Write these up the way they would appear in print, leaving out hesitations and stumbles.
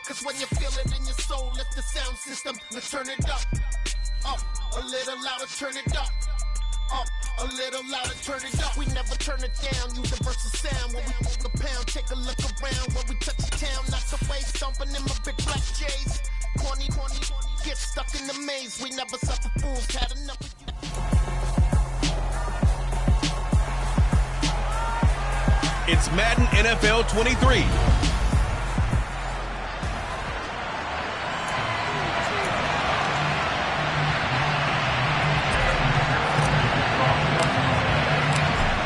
Cause when you feel it in your soul, lift the sound system, let's turn it up. Up, a little louder, turn it up. Up, a little louder, turn it up. We never turn it down, universal sound. When we move the pound, take a look around. When we touch the town, knock away, stomping in my big black J's. Corny, get stuck in the maze. We never suffer fools, had enough of you. It's Madden NFL 23.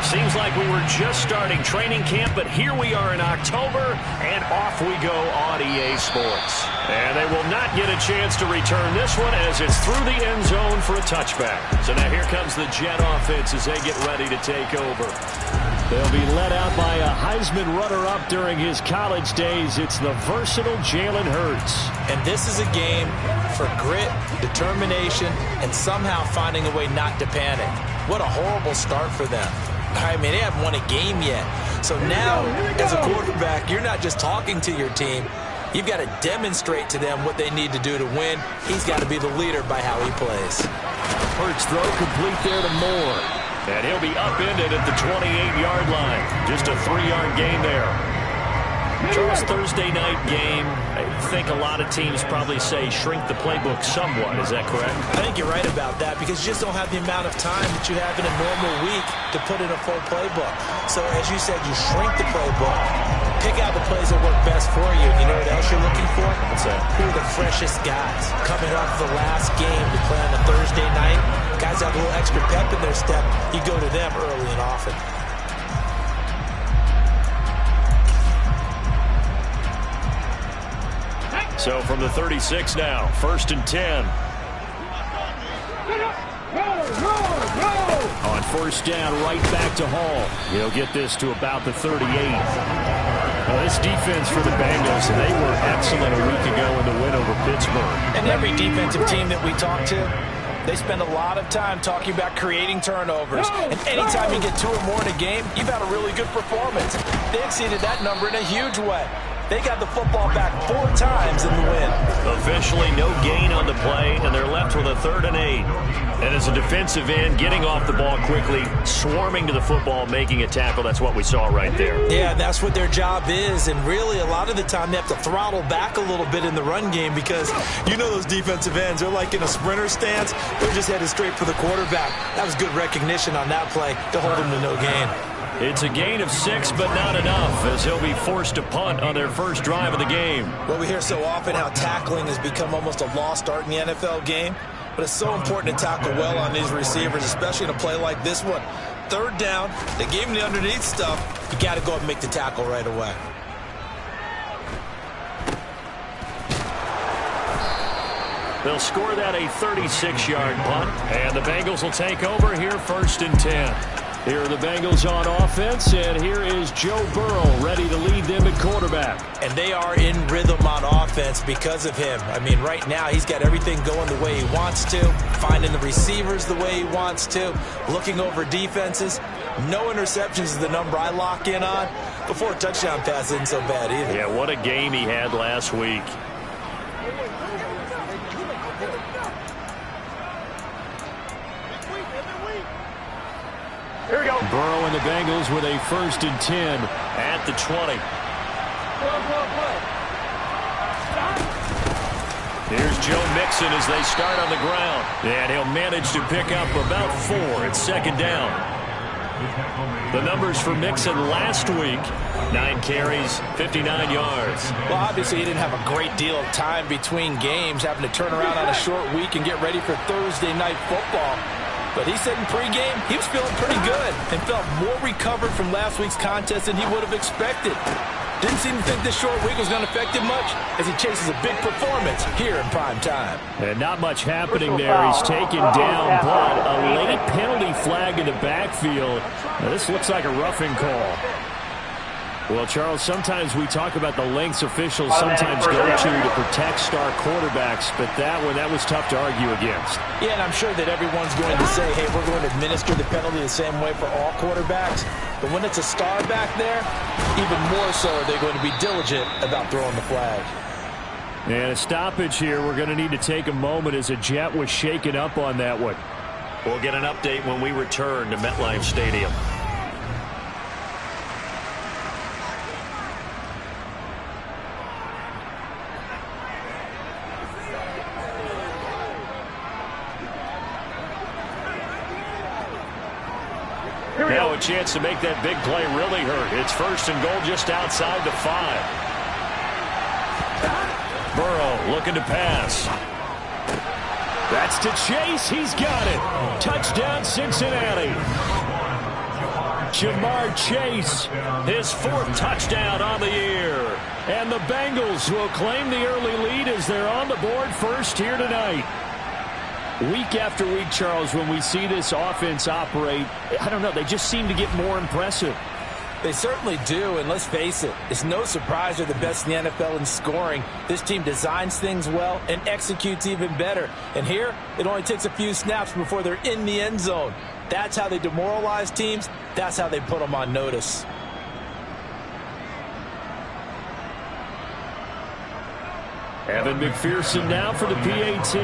Seems like we were just starting training camp, but here we are in October, and off we go on EA Sports. And they will not get a chance to return this one as it's through the end zone for a touchback. So now here comes the Jet offense as they get ready to take over. They'll be led out by a Heisman runner-up during his college days. It's the versatile Jalen Hurts. And this is a game for grit, determination, and somehow finding a way not to panic. What a horrible start for them. I mean, they haven't won a game yet. So now, as a quarterback, you're not just talking to your team. You've got to demonstrate to them what they need to do to win. He's got to be the leader by how he plays. Hurts throw complete there to Moore. And he'll be upended at the 28-yard line. Just a 3-yard gain there. Charles, Thursday night game, I think a lot of teams probably say shrink the playbook somewhat. Is that correct? I think you're right about that because you just don't have the amount of time that you have in a normal week to put in a full playbook. So as you said, you shrink the playbook, pick out the plays that work best for you. You know what else you're looking for? What's that? Who are the freshest guys coming off the last game to play on a Thursday night? Guys have a little extra pep in their step. You go to them early and often. So from the 36 now, 1st and 10. On 1st down, right back to Hall. He'll get this to about the 38. Well, this defense for the Bengals, they were excellent a week ago in the win over Pittsburgh. And every defensive team that we talk to, they spend a lot of time talking about creating turnovers. And anytime you get 2 or more in a game, you've had a really good performance. They exceeded that number in a huge way. They got the football back 4 times in the win. Officially no gain on the play, and they're left with a 3rd and 8. And as a defensive end, getting off the ball quickly, swarming to the football, making a tackle, that's what we saw right there. Yeah, that's what their job is. And really, a lot of the time, they have to throttle back a little bit in the run game because you know those defensive ends, they're like in a sprinter stance. They're just headed straight for the quarterback. That was good recognition on that play to hold them to no gain. It's a gain of 6, but not enough, as he'll be forced to punt on their first drive of the game. Well, we hear so often how tackling has become almost a lost art in the NFL game, but it's so important to tackle well on these receivers, especially in a play like this one. 3rd down, they gave him the underneath stuff. You got to go up and make the tackle right away. They'll score that a 36-yard punt, and the Bengals will take over here 1st and 10. Here are the Bengals on offense, and here is Joe Burrow ready to lead them at quarterback. And they are in rhythm on offense because of him. I mean, right now he's got everything going the way he wants to, finding the receivers the way he wants to, looking over defenses. No interceptions is the number I lock in on. The 4 touchdown pass isn't so bad either. Yeah, what a game he had last week. Here we go. Burrow and the Bengals with a 1st and 10 at the 20. Here's Joe Mixon as they start on the ground. And he'll manage to pick up about 4 at 2nd down. The numbers for Mixon last week, 9 carries, 59 yards. Well, obviously he didn't have a great deal of time between games, having to turn around on a short week and get ready for Thursday night football. But he said in pregame he was feeling pretty good and felt more recovered from last week's contest than he would have expected. Didn't seem to think this short week was going to affect him much as he chases a big performance here in prime time. And not much happening there. He's taken down, but a late penalty flag in the backfield. Now, this looks like a roughing call. Well, Charles, sometimes we talk about the lengths officials sometimes go to protect star quarterbacks, but that was tough to argue against. Yeah, and I'm sure that everyone's going to say, hey, we're going to administer the penalty the same way for all quarterbacks. But when it's a star back there, even more so are they going to be diligent about throwing the flag. And a stoppage here. We're going to need to take a moment as a Jet was shaken up on that one. We'll get an update when we return to MetLife Stadium. Now a chance to make that big play really hurt. It's first and goal just outside the 5. Burrow looking to pass. That's to Chase. He's got it. Touchdown, Cincinnati. Jamar Chase, his 4th touchdown on the year. And the Bengals will claim the early lead as they're on the board first here tonight. Week after week, Charles, when we see this offense operate, I don't know, they just seem to get more impressive. They certainly do, and let's face it, it's no surprise they're the best in the NFL in scoring. This team designs things well and executes even better. And here, it only takes a few snaps before they're in the end zone. That's how they demoralize teams. That's how they put them on notice. Evan McPherson now for the PAT.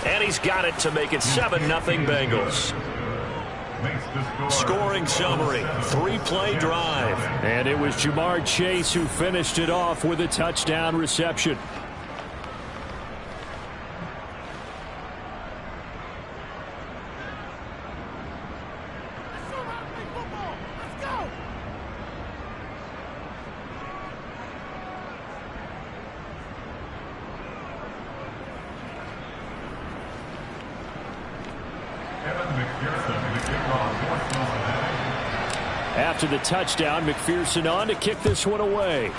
And he's got it to make it 7-0 Bengals. Scoring summary, 3-play drive. And it was Jamar Chase who finished it off with a touchdown reception. After the touchdown, McPherson on to kick this one away.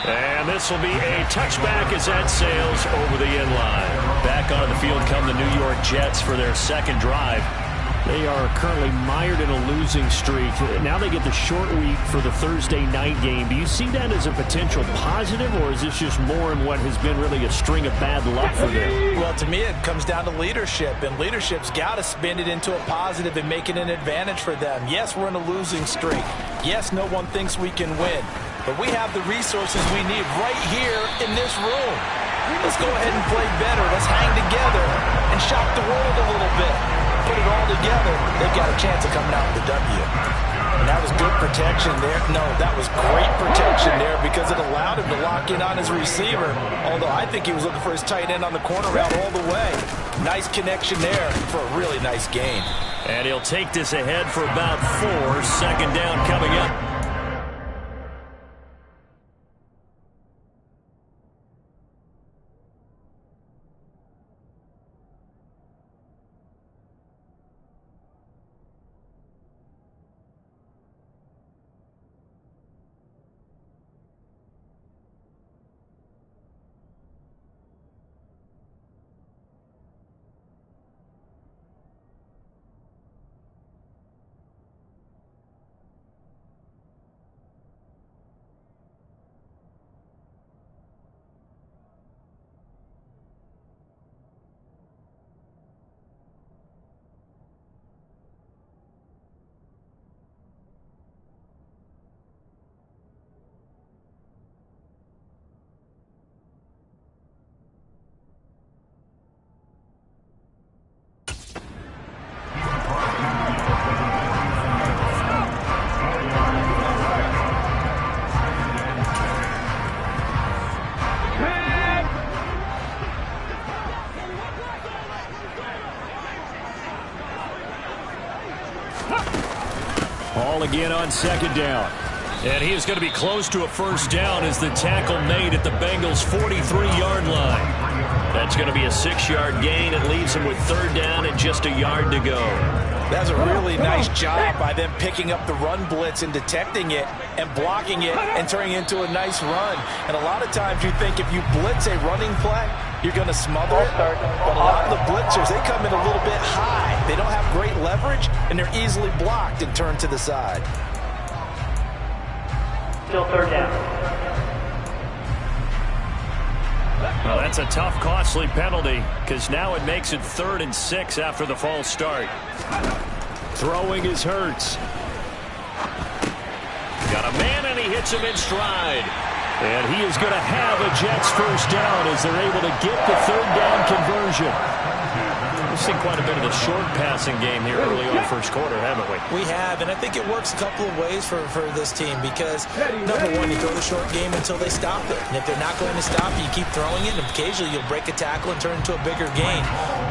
And this will be a touchback as that sails over the end line. Back on the field come the New York Jets for their second drive. They are currently mired in a losing streak. Now they get the short week for the Thursday night game. Do you see that as a potential positive, or is this just more in what has been really a string of bad luck for them? Well, to me, it comes down to leadership, and leadership's got to spin it into a positive and make it an advantage for them. Yes, we're in a losing streak. Yes, no one thinks we can win, but we have the resources we need right here in this room. Let's go ahead and play better. Let's hang together and shock the world a little bit. Put it all together, they've got a chance of coming out with the W. And that was good protection there. No, that was great protection there because it allowed him to lock in on his receiver. Although I think he was looking for his tight end on the corner route all the way. Nice connection there for a really nice gain. And he'll take this ahead for about 4. Second down coming up. Ball again on second down. And he is going to be close to a first down as the tackle made at the Bengals' 43-yard line. That's going to be a 6-yard gain. It leaves him with third down and just a yard to go. That's a really nice job by them picking up the run blitz and detecting it and blocking it and turning it into a nice run. And a lot of times you think if you blitz a running play, you're going to smother it. But a lot of the blitzers, they come in a little bit high. They don't have great leverage, and they're easily blocked and turned to the side. Still third down. Well, that's a tough, costly penalty because now it makes it 3rd and 6 after the false start. Throwing is Hurts. Got a man, and he hits him in stride. And he is going to have a Jets first down as they're able to get the 3rd down conversion. We've seen quite a bit of the short passing game here early on first quarter, haven't we? We have, and I think it works a couple of ways for this team because, number one, you throw the short game until they stop it. And if they're not going to stop it, you keep throwing it, and occasionally you'll break a tackle and turn it into a bigger gain.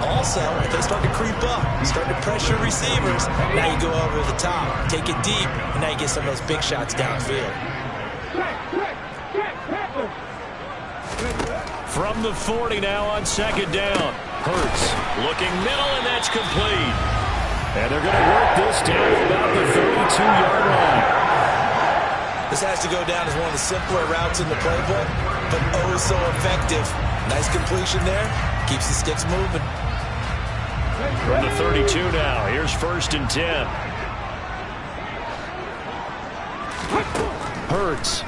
Also, if they start to creep up, start to pressure receivers, now you go over the top, take it deep, and now you get some of those big shots downfield. From the 40 now on 2nd down. Hurts looking middle, and that's complete. And they're going to work this down about the 32-yard line. This has to go down as one of the simpler routes in the playbook, but oh so effective. Nice completion there. Keeps the sticks moving. From the 32 now, here's 1st and 10. Hurts.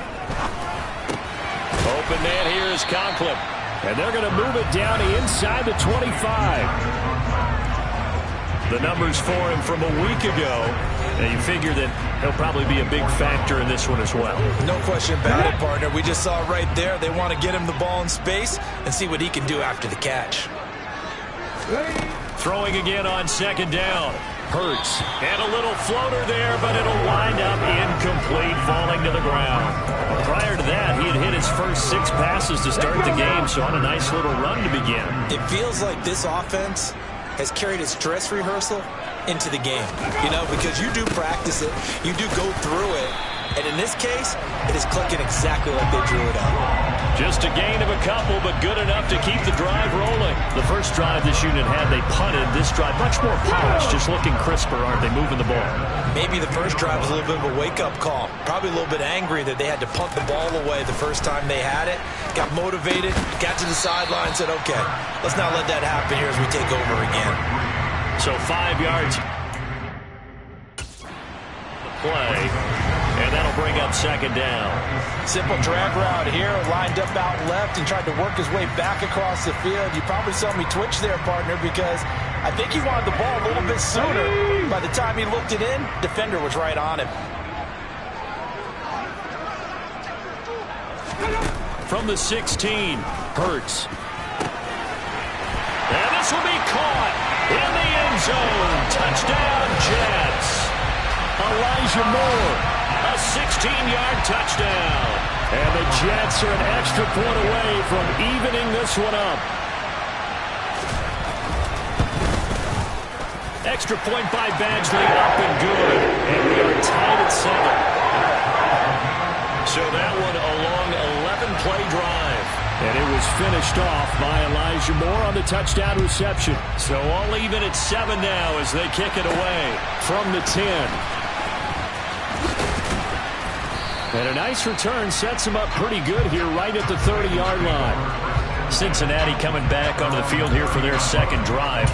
Open man here is Conklin. And they're going to move it down inside the 25. The numbers for him from a week ago. And you figure that he'll probably be a big factor in this one as well. No question about it, partner. We just saw right there. They want to get him the ball in space and see what he can do after the catch. Throwing again on 2nd down. Hurts. And a little floater there, but it'll wind up incomplete, falling to the ground. Prior to that, he had hit his first 6 passes to start the game, so on a nice little run to begin. It feels like this offense has carried its dress rehearsal into the game. You know, because you do practice it, you do go through it, and in this case, it is clicking exactly like they drew it up. Just a gain of a couple, but good enough to keep the drive rolling. The first drive this unit had, they punted. This drive, much more polished, just looking crisper, aren't they, moving the ball? Maybe the first drive was a little bit of a wake-up call. Probably a little bit angry that they had to punt the ball away the first time they had it. Got motivated, got to the sideline, said, okay, let's not let that happen here as we take over again. So 5 yards. The play. And that'll bring up 2nd down. Simple drag route here, lined up out left and tried to work his way back across the field. You probably saw me twitch there, partner, because I think he wanted the ball a little bit sooner. By the time he looked it in, defender was right on him. From the 16, Hurts. And this will be caught in the end zone. Touchdown, Jets. Elijah Moore. A 16-yard touchdown. And the Jets are an extra point away from evening this one up. Extra point by Badgley, up and good. And we are tied at 7. So that one a long 11-play drive. And it was finished off by Elijah Moore on the touchdown reception. So all even at 7 now as they kick it away from the 10. And a nice return sets him up pretty good here right at the 30-yard line. Cincinnati coming back onto the field here for their second drive.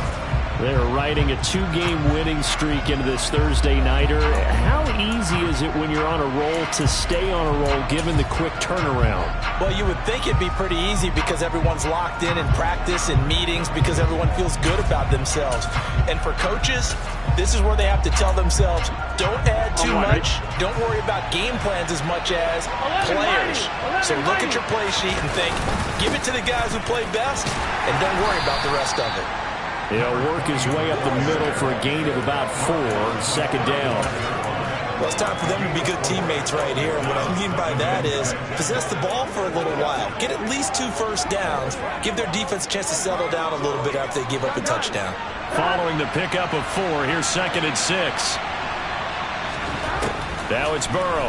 They're riding a 2-game winning streak into this Thursday nighter. How easy is it when you're on a roll to stay on a roll given the quick turnaround? Well, you would think it'd be pretty easy because everyone's locked in practice and meetings because everyone feels good about themselves. And for coaches, this is where they have to tell themselves, don't add too much. Don't worry about game plans as much as players. So look at your play sheet and think, give it to the guys who play best and don't worry about the rest of it. He'll work his way up the middle for a gain of about 4, 2nd down. Well, it's time for them to be good teammates right here. And what I mean by that is possess the ball for a little while. Get at least 2 first downs. Give their defense a chance to settle down a little bit after they give up a touchdown. Following the pickup of 4, here's 2nd and 6. Now it's Burrow.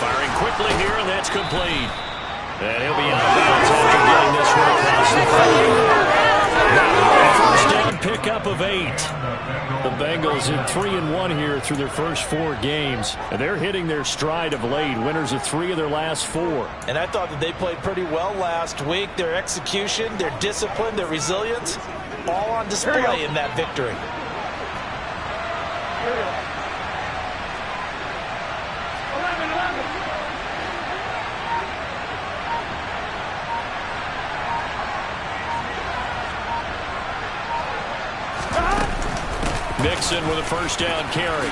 Firing quickly here, and that's complete. And he'll be out of bounds after getting this one across the 40. First down pickup of 8. The Bengals in 3-1 here through their first 4 games. And they're hitting their stride of late. Winners of 3 of their last 4. And I thought that they played pretty well last week. Their execution, their discipline, their resilience, all on display in that victory. Mixon with a first down carry.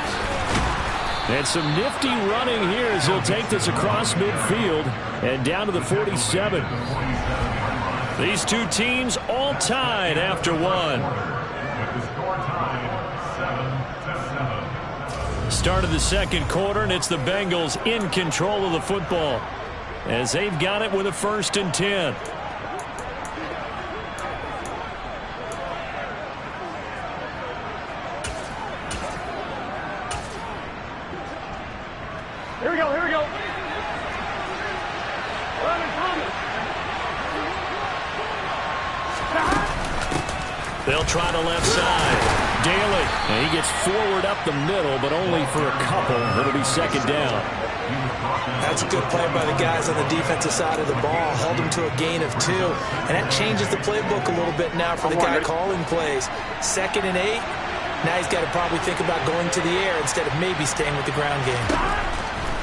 And some nifty running here as he'll take this across midfield and down to the 47. These two teams all tied after one. Start of the second quarter, and it's the Bengals in control of the football as they've got it with a 1st and 10. Here we go, here we go. They'll try the left side. Daly, and he gets forward up the middle, but only for a couple. It'll be 2nd down. That's a good play by the guys on the defensive side of the ball. Held him to a gain of 2. And that changes the playbook a little bit now for the guy calling plays. 2nd and 8. Now he's got to probably think about going to the air instead of maybe staying with the ground game.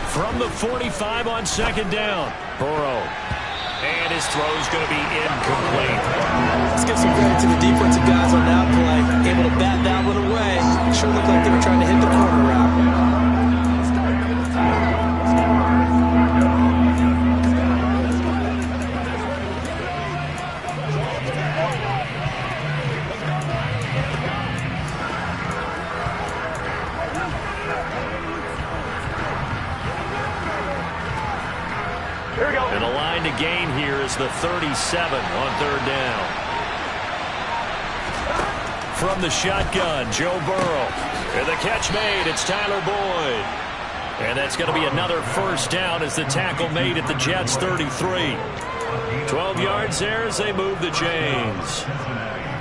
From the 45 on 2nd down. Burrow. And his throw's going to be incomplete. Let's give some credit to the defensive guys on that play. Able to bat that one away. Sure looked like they were trying to hit the corner route. And the line to gain here is the 37 on 3rd down. From the shotgun, Joe Burrow. And the catch made, it's Tyler Boyd. And that's going to be another 1st down as the tackle made at the Jets' 33. 12 yards there as they move the chains.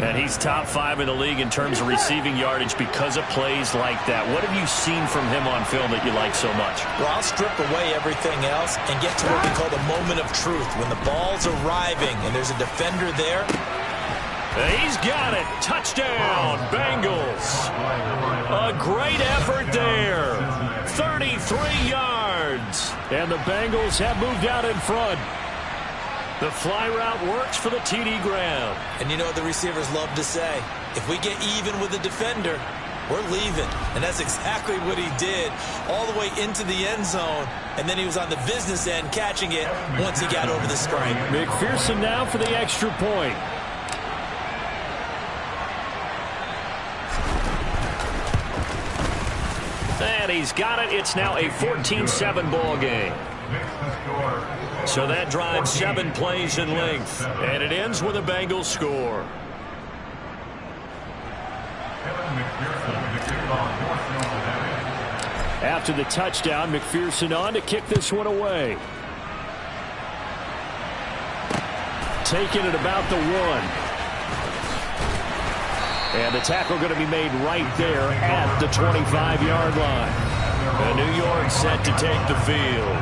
And he's top 5 in the league in terms of receiving yardage because of plays like that. What have you seen from him on film that you like so much? Well, I'll strip away everything else and get to what we call the moment of truth. When the ball's arriving and there's a defender there. He's got it. Touchdown, Bengals. A great effort there. 33 yards. And the Bengals have moved out in front. The fly route works for the TD Graham. And you know what the receivers love to say? If we get even with the defender, we're leaving. And that's exactly what he did all the way into the end zone. And then he was on the business end catching it once he got over the stripe. McPherson now for the extra point. And he's got it. It's now a 14-7 ball game. So that drives 7 plays in length. And it ends with a Bengals score. After the touchdown, McPherson on to kick this one away. Taking it about the 1. And the tackle going to be made right there at the 25-yard line. And New York set to take the field.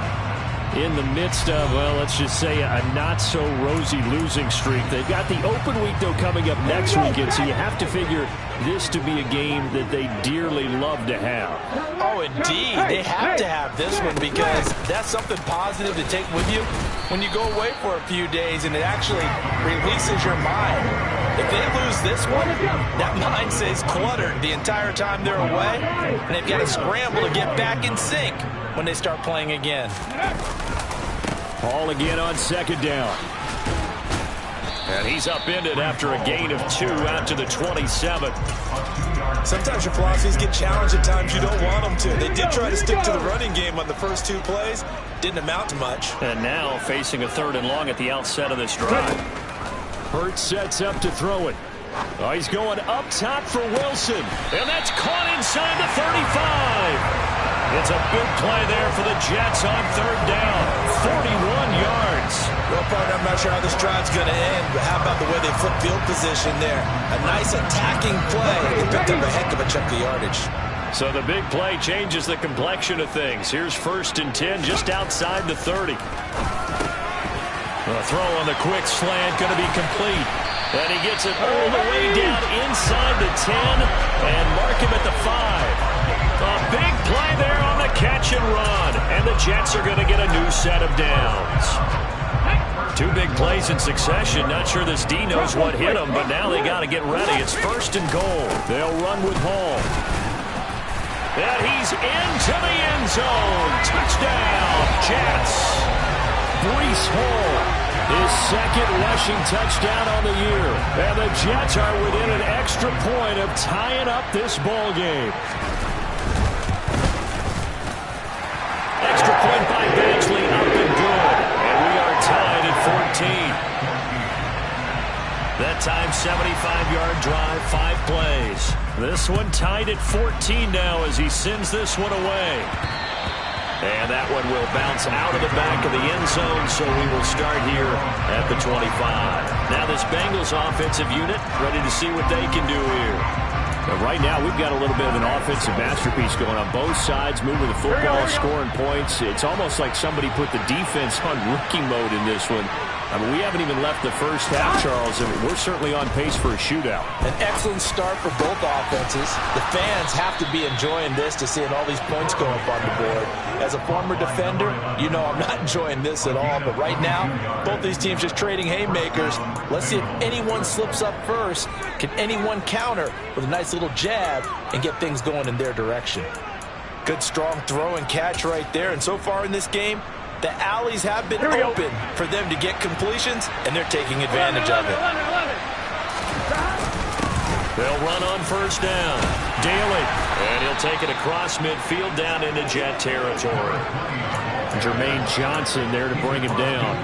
In the midst of, well, let's just say a not-so-rosy losing streak. They've got the open week, though, coming up next weekend, so you have to figure this to be a game that they dearly love to have. Oh, indeed. They have to have this one because that's something positive to take with you when you go away for a few days, and it actually releases your mind. If they lose this one, that mind stays cluttered the entire time they're away, and they've got to scramble to get back in sync when they start playing again. Ball again on 2nd down. And he's upended after a gain of 2 out to the 27. Sometimes your philosophies get challenged at times you don't want them to. They did try to stick to the running game on the first 2 plays. Didn't amount to much. And now facing a 3rd and long at the outset of this drive. Hurts sets up to throw it. Oh, he's going up top for Wilson. And that's caught inside the 35. It's a big play there for the Jets on 3rd down. 41 yards. Well, partner, I'm not sure how this drive's going to end, but how about the way they flip field position there? A nice attacking play. They picked up a heck of a chunk of yardage. So the big play changes the complexion of things. Here's 1st and 10 just outside the 30. The throw on the quick slant going to be complete. And he gets it all the way down inside the 10 and mark him at the 5. A big play there on the catch and run. And the Jets are going to get a new set of downs. Two big plays in succession. Not sure this D knows what hit him, but now they got to get ready. It's 1st and goal. They'll run with Hall. And he's into the end zone. Touchdown, Jets. Breece Hall, his 2nd rushing touchdown on the year. And the Jets are within an extra point of tying up this ball game. Extra point by Badgley, up and good. And we are tied at 14. That time, 75-yard drive, 5 plays. This one tied at 14 now as he sends this one away. And that one will bounce out of the back of the end zone, so we will start here at the 25. Now this Bengals offensive unit ready to see what they can do here. But right now, we've got a little bit of an offensive masterpiece going on both sides, moving the football, scoring points. It's almost like somebody put the defense on rookie mode in this one. I mean, we haven't even left the first half, Charles, and we're certainly on pace for a shootout. An excellent start for both offenses. The fans have to be enjoying this to seeing all these points go up on the board. As a former defender, you know I'm not enjoying this at all, but right now, both these teams just trading haymakers. Let's see if anyone slips up first. Can anyone counter with a nice little jab and get things going in their direction? Good, strong throw and catch right there, and so far in this game, the alleys have been open for them to get completions, and they're taking advantage of it. They'll run on 1st down. Daly, and he'll take it across midfield down into Jet territory. Jermaine Johnson there to bring him down.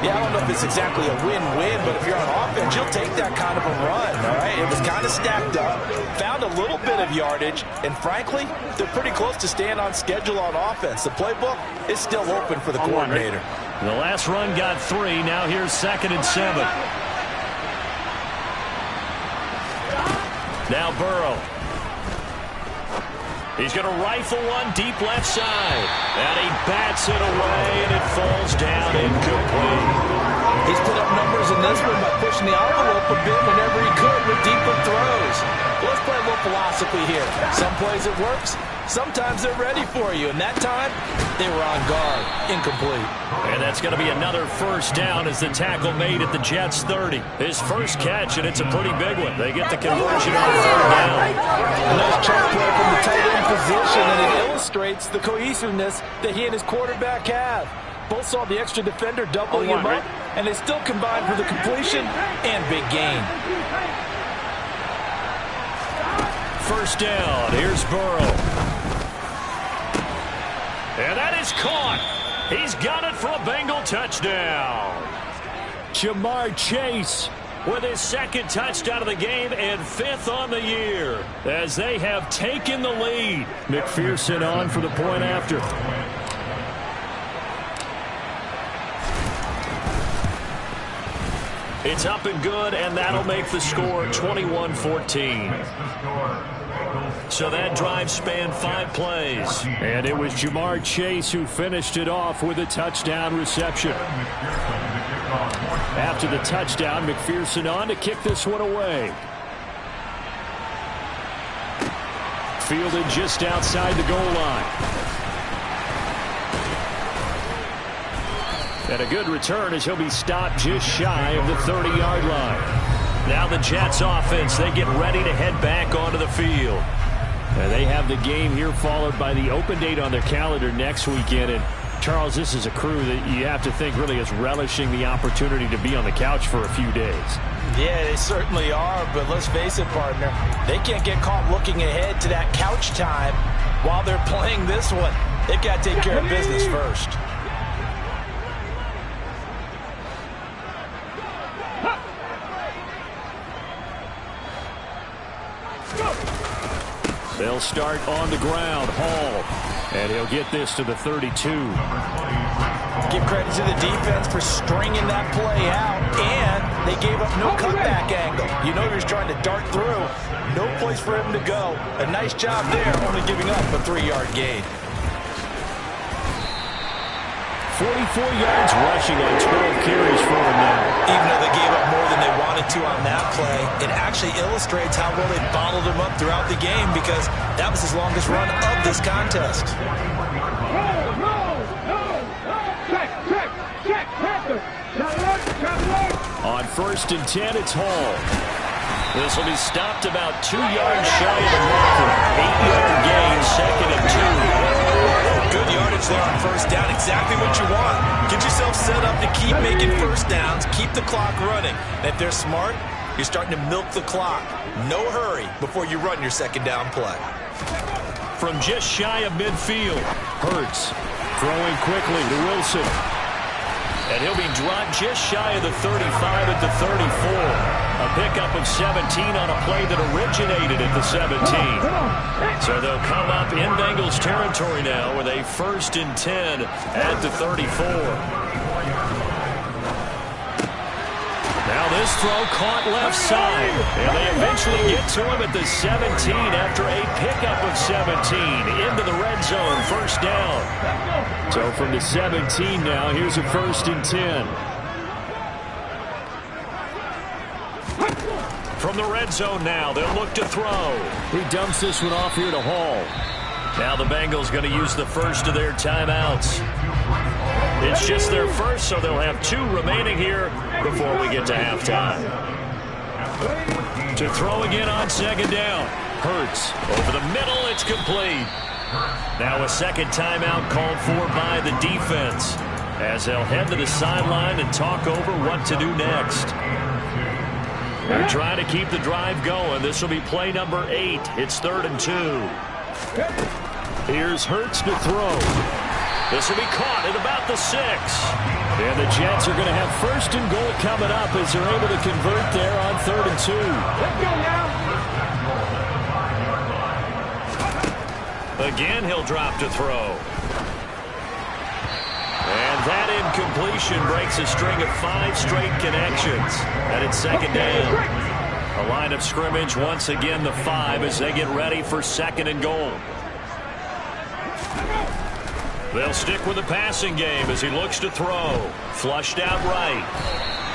Yeah, I don't know if it's exactly a win-win, but if you're on offense, you'll take that kind of a run, all right? It was kind of stacked up, found a little bit of yardage, and frankly, they're pretty close to staying on schedule on offense. The playbook is still open for the coordinator. The last run got 3. Now here's 2nd and 7. Now Burrow. He's going to rifle one deep left side. And he bats it away, and it falls down incomplete. He's put up numbers in this one by pushing the envelope a bit whenever he could with deeper throws. Let's play a little philosophy here. Some plays it works. Sometimes they're ready for you. And that time, they were on guard. Incomplete. And that's going to be another 1st down as the tackle made at the Jets' 30. His first catch, and it's a pretty big one. They get the conversion on 3rd down. A nice check play from the tight end position, and it illustrates the cohesiveness that he and his quarterback have. Both saw the extra defender doubling him up, and they still combined for the completion and big gain. 1st down. Here's Burrow. And that is caught. He's got it for a Bengal touchdown. Jamar Chase with his 2nd touchdown of the game and 5th on the year as they have taken the lead. McPherson on for the point after. It's up and good, and that'll make the score 21-14. So that drive spanned 5 plays. And it was Jamar Chase who finished it off with a touchdown reception. After the touchdown, McPherson on to kick this one away. Fielded just outside the goal line. And a good return as he'll be stopped just shy of the 30-yard line. Now the Jets offense, they get ready to head back onto the field. And they have the game here followed by the open date on their calendar next weekend. And Charles, this is a crew that you have to think really is relishing the opportunity to be on the couch for a few days. Yeah, they certainly are, but let's face it, partner. They can't get caught looking ahead to that couch time while they're playing this one. They've got to take care of business first. They'll start on the ground. Hall. And he'll get this to the 32. Give credit to the defense for stringing that play out, and they gave up no cutback angle. You know he's trying to dart through. No place for him to go. A nice job there, only giving up a 3-yard gain. 44 yards rushing on 12 carries for him now. Even though they gave up more than they wanted to on that play, it actually illustrates how well they bottled him up throughout the game because that was his longest run of this contest. On 1st and 10, it's Hall. This will be stopped about 2 yards shy of the marker. 8-yard gain, 2nd and 2. Good yardage there on 1st down. Exactly what you want. Get yourself set up to keep making 1st downs. Keep the clock running. And if they're smart, you're starting to milk the clock. No hurry before you run your 2nd down play. From just shy of midfield, Hurts throwing quickly to Wilson. And he'll be dropped just shy of the 35 at the 34. A pickup of 17 on a play that originated at the 17. So they'll come up in Bengals territory now with a 1st and 10 at the 34. Now this throw caught left side. And they eventually get to him at the 17 after a pickup of 17 into the red zone. 1st down. So from the 17 now, here's a 1st and 10. From the red zone now, they'll look to throw. He dumps this one off here to Hall. Now the Bengals going to use the first of their timeouts. It's just their first, so they'll have 2 remaining here before we get to halftime. To throw again on 2nd down. Hurts over the middle, it's complete. Now a 2nd timeout called for by the defense as they'll head to the sideline and talk over what to do next. They're trying to keep the drive going. This will be play number 8. It's 3rd and 2. Here's Hurts to throw. This will be caught at about the 6. And the Jets are going to have 1st and goal coming up as they're able to convert there on 3rd and 2. Let's go now. Again, he'll drop to throw. And that incompletion breaks a string of 5 straight connections. And it's 2nd down. A line of scrimmage once again the 5 as they get ready for 2nd and goal. They'll stick with the passing game as he looks to throw. Flushed out right.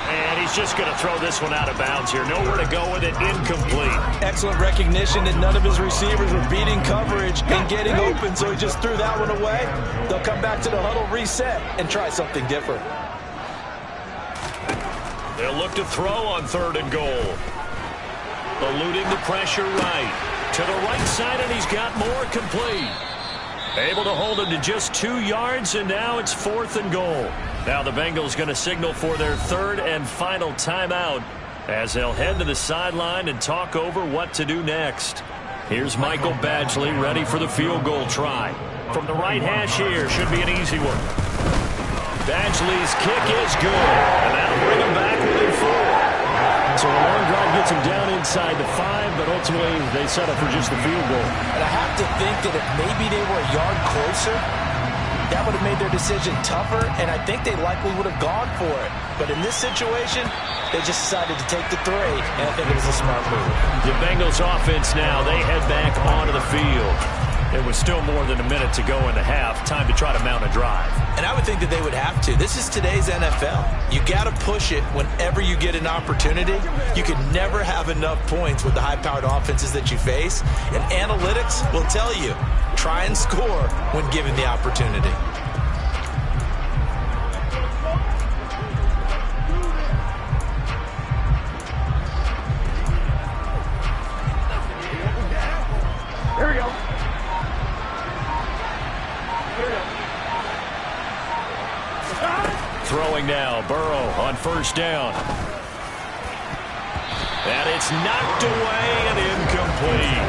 And he's just going to throw this one out of bounds here. Nowhere to go with it. Incomplete. Excellent recognition that none of his receivers were beating coverage and getting open, so he just threw that one away. They'll come back to the huddle, reset, and try something different. They'll look to throw on 3rd and goal. Eluding the pressure right. To the right side, and he's got more complete. Able to hold him to just 2 yards, and now it's 4th and goal. Now the Bengals going to signal for their 3rd and final timeout as they'll head to the sideline and talk over what to do next. Here's Michael Badgley ready for the field goal try. From the right hash here, should be an easy one. Badgley's kick is good, and that'll bring him back within 4. So a long drive gets him down inside the 5, but ultimately they settle for just the field goal. And I have to think that if maybe they were a yard closer, that would have made their decision tougher, and I think they likely would have gone for it. But in this situation, they just decided to take the 3, and I think it was a smart move. The Bengals offense now, they head back onto the field. There was still more than a minute to go in the half. Time to try to mount a drive. And I would think that they would have to. This is today's NFL. You got to push it whenever you get an opportunity. You can never have enough points with the high-powered offenses that you face. And analytics will tell you, try and score when given the opportunity. Here we go. Throwing now, Burrow on 1st down. And it's knocked away and incomplete.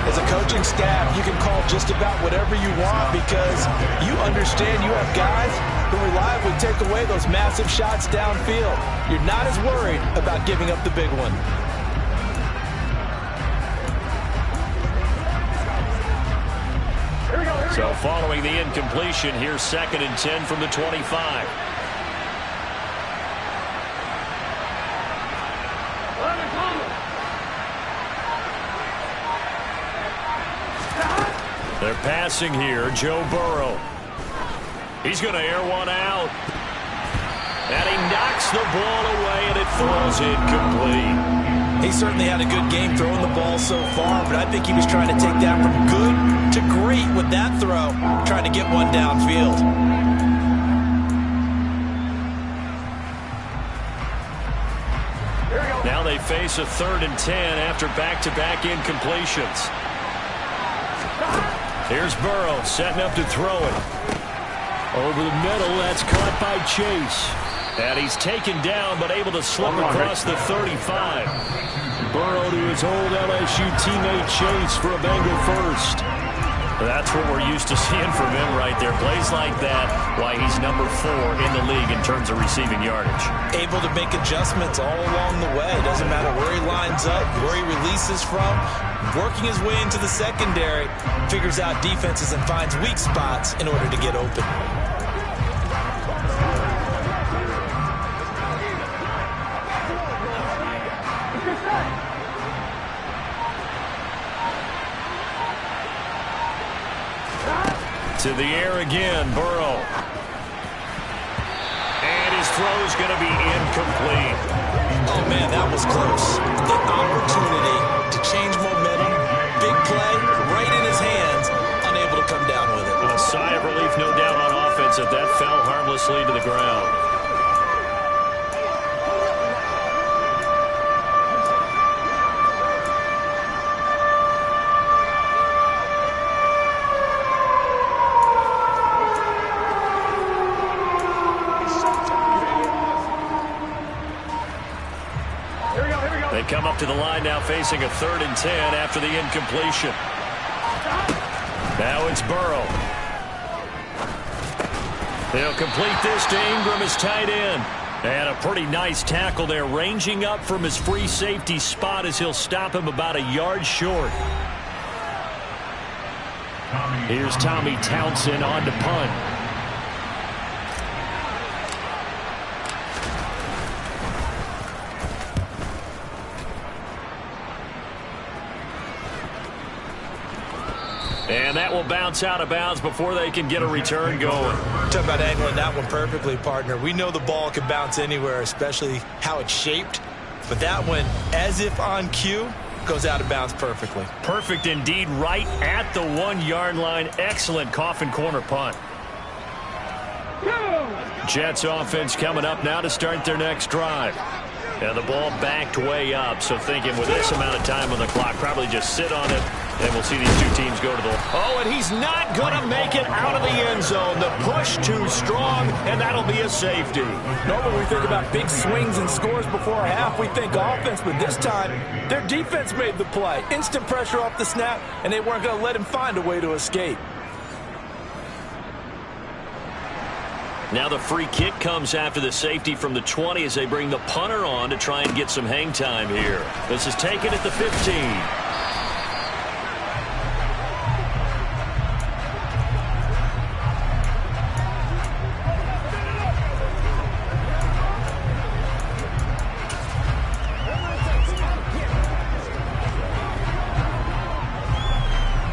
As a coaching staff, you can call just about whatever you want because you understand you have guys who reliably take away those massive shots downfield. You're not as worried about giving up the big one. So following the incompletion, here's 2nd and 10 from the 25. They're passing here, Joe Burrow. He's going to air one out. And he knocks the ball away, and it falls incomplete. He certainly had a good game throwing the ball so far, but I think he was trying to take that from good to great with that throw, trying to get one downfield. face a 3rd and 10 after back-to-back incompletions. Here's Burrow setting up to throw it. Over the middle, that's caught by Chase. And he's taken down, but able to slip across the 35. Burrow to his old LSU teammate Chase for a Bengal first. That's what we're used to seeing from him right there. Plays like that, why he's number 4 in the league in terms of receiving yardage. Able to make adjustments all along the way. Doesn't matter where he lines up, where he releases from. Working his way into the secondary, figures out defenses and finds weak spots in order to get open. To the air again, Burrow. And his throw's going to be incomplete. Oh, man, that was close. The opportunity to change momentum, big play, right in his hands, unable to come down with it. A sigh of relief, no doubt, on offense that fell harmlessly to the ground. They come up to the line now facing a 3rd and 10 after the incompletion. Now it's Burrow. They'll complete this to Ingram as tight end. And a pretty nice tackle there, ranging up from his free safety spot as he'll stop him about a yard short. Here's Tommy Townsend on to punt. And that will bounce out of bounds before they can get a return going. Talk about angling that one perfectly, partner. We know the ball can bounce anywhere, especially how it's shaped. But that one, as if on cue, goes out of bounds perfectly. Perfect indeed, right at the 1-yard line. Excellent coffin corner punt. Jets offense coming up now to start their next drive. And the ball backed way up, so thinking with this amount of time on the clock, probably just sit on it, and we'll see these two teams go to the... Oh, and he's not going to make it out of the end zone. The push too strong, and that'll be a safety. Normally we think about big swings and scores before a half. We think offense, but this time, their defense made the play. Instant pressure off the snap, and they weren't going to let him find a way to escape. Now the free kick comes after the safety from the 20 as they bring the punter on to try and get some hang time here. This is taken at the 15.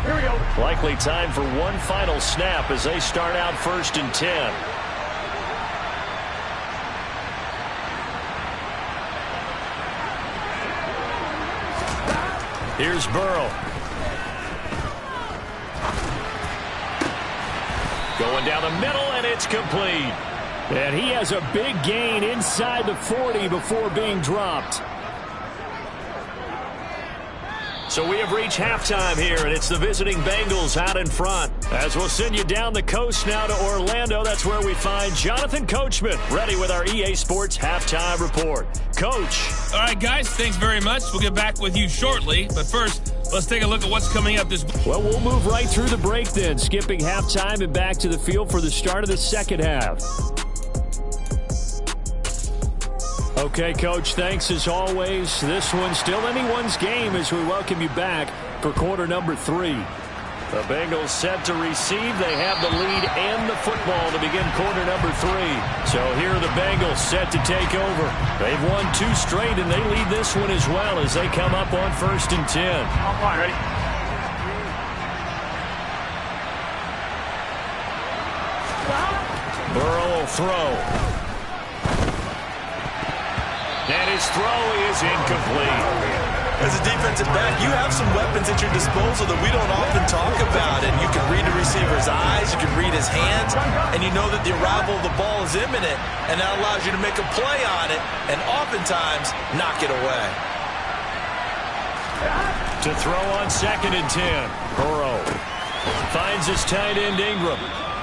Here we go. Likely time for one final snap as they start out 1st and 10. Here's Burrow. Going down the middle, and it's complete. And he has a big gain inside the 40 before being dropped. So we have reached halftime here, and it's the visiting Bengals out in front. As we'll send you down the coast now to Orlando, that's where we find Jonathan Coachman, ready with our EA Sports Halftime Report. Coach. All right, guys, thanks very much. We'll get back with you shortly. But first, let's take a look at what's coming up this week. Well, we'll move right through the break then, skipping halftime and back to the field for the start of the second half. Okay, Coach, thanks as always. This one's still anyone's game as we welcome you back for quarter number 3. The Bengals set to receive. They have the lead and the football to begin quarter number 3. So here are the Bengals set to take over. They've won 2 straight, and they lead this one as well as they come up on 1st and 10. All right, ready? Burrow will throw. And his throw is incomplete. As a defensive back, you have some weapons at your disposal that we don't often talk about. And you can read the receiver's eyes, you can read his hands, and you know that the arrival of the ball is imminent, and that allows you to make a play on it and oftentimes knock it away. To throw on 2nd and 10. Burrow finds his tight end Ingram.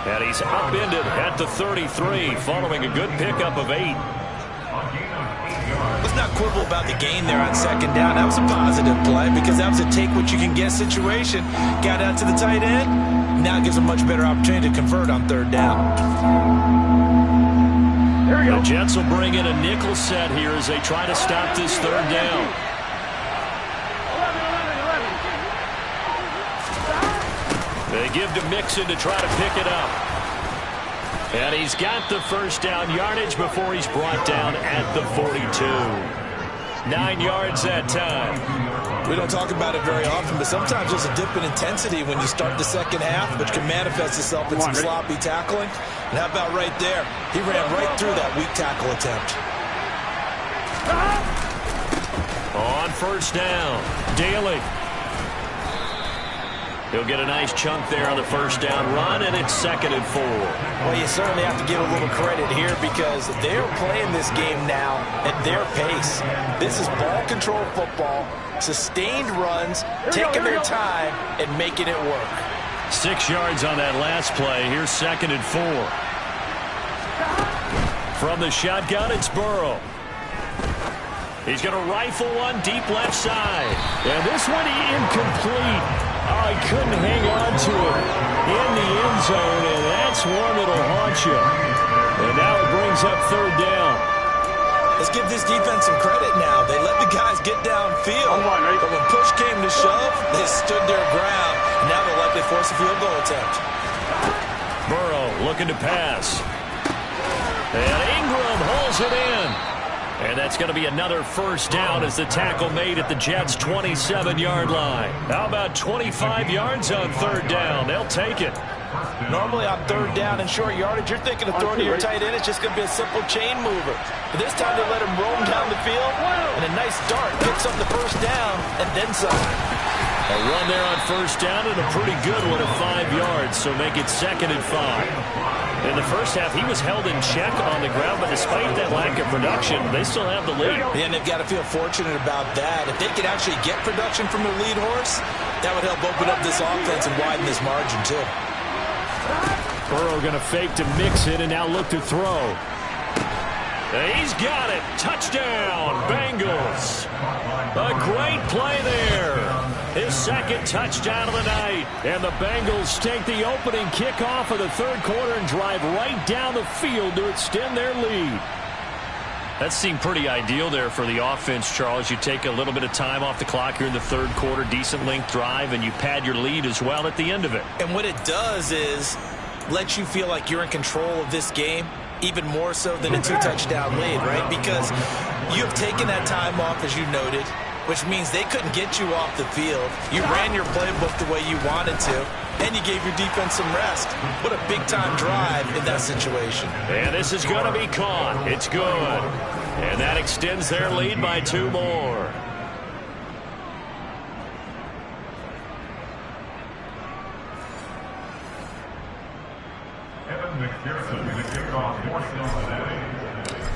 And he's upended at the 33 following a good pickup of 8. Let's not quibble about the gain there on 2nd down. That was a positive play because that was a take-what-you-can-get situation. Got out to the tight end. Now it gives a much better opportunity to convert on 3rd down. The Jets will bring in a nickel set here as they try to stop this 3rd down. They give to Mixon to try to pick it up. And he's got the 1st down yardage before he's brought down at the 42. 9 yards that time. We don't talk about it very often, but sometimes there's a dip in intensity when you start the 2nd half, which can manifest itself in some sloppy tackling. And how about right there? He ran right through that weak tackle attempt. On 1st down, Daly. He'll get a nice chunk there on the 1st down run, and it's 2nd and 4. Well, you certainly have to give a little credit here because they're playing this game now at their pace. This is ball control football, sustained runs, taking their time, and making it work. 6 yards on that last play. Here's 2nd and 4. From the shotgun, it's Burrow. He's going to rifle one deep left side. And this one incomplete. Oh, he couldn't hang on to it in the end zone, and that's one that'll haunt you. And now it brings up 3rd down. Let's give this defense some credit now. They let the guys get downfield, but when push came to shove, they stood their ground. And now they'll likely force a field goal attempt. Burrow looking to pass. And Ingram holds it in. And that's going to be another 1st down as the tackle made at the Jets' 27-yard line. How about 25 yards on 3rd down? They'll take it. Normally on 3rd down and short yardage, you're thinking of throwing to your tight end. It's just going to be a simple chain mover. But this time they let him roam down the field, and a nice dart picks up the 1st down and then some. A run there on 1st down and a pretty good one at 5 yards, so make it 2nd and 5. In the 1st half, he was held in check on the ground, but despite that lack of production, they still have the lead. Yeah, and they've got to feel fortunate about that. If they could actually get production from their lead horse, that would help open up this offense and widen this margin, too. Burrow going to fake to Mixon and now look to throw. He's got it. Touchdown, Bengals. A great play there. His 2nd touchdown of the night. And the Bengals take the opening kickoff of the 3rd quarter and drive right down the field to extend their lead. That seemed pretty ideal there for the offense, Charles. You take a little bit of time off the clock here in the 3rd quarter, decent length drive, and you pad your lead as well at the end of it. And what it does is let you feel like you're in control of this game, even more so than a 2-touchdown lead, right? Because you have taken that time off, as you noted, which means they couldn't get you off the field. You ran your playbook the way you wanted to, and you gave your defense some rest. What a big-time drive in that situation. And this is going to be caught. It's good. And that extends their lead by 2 more.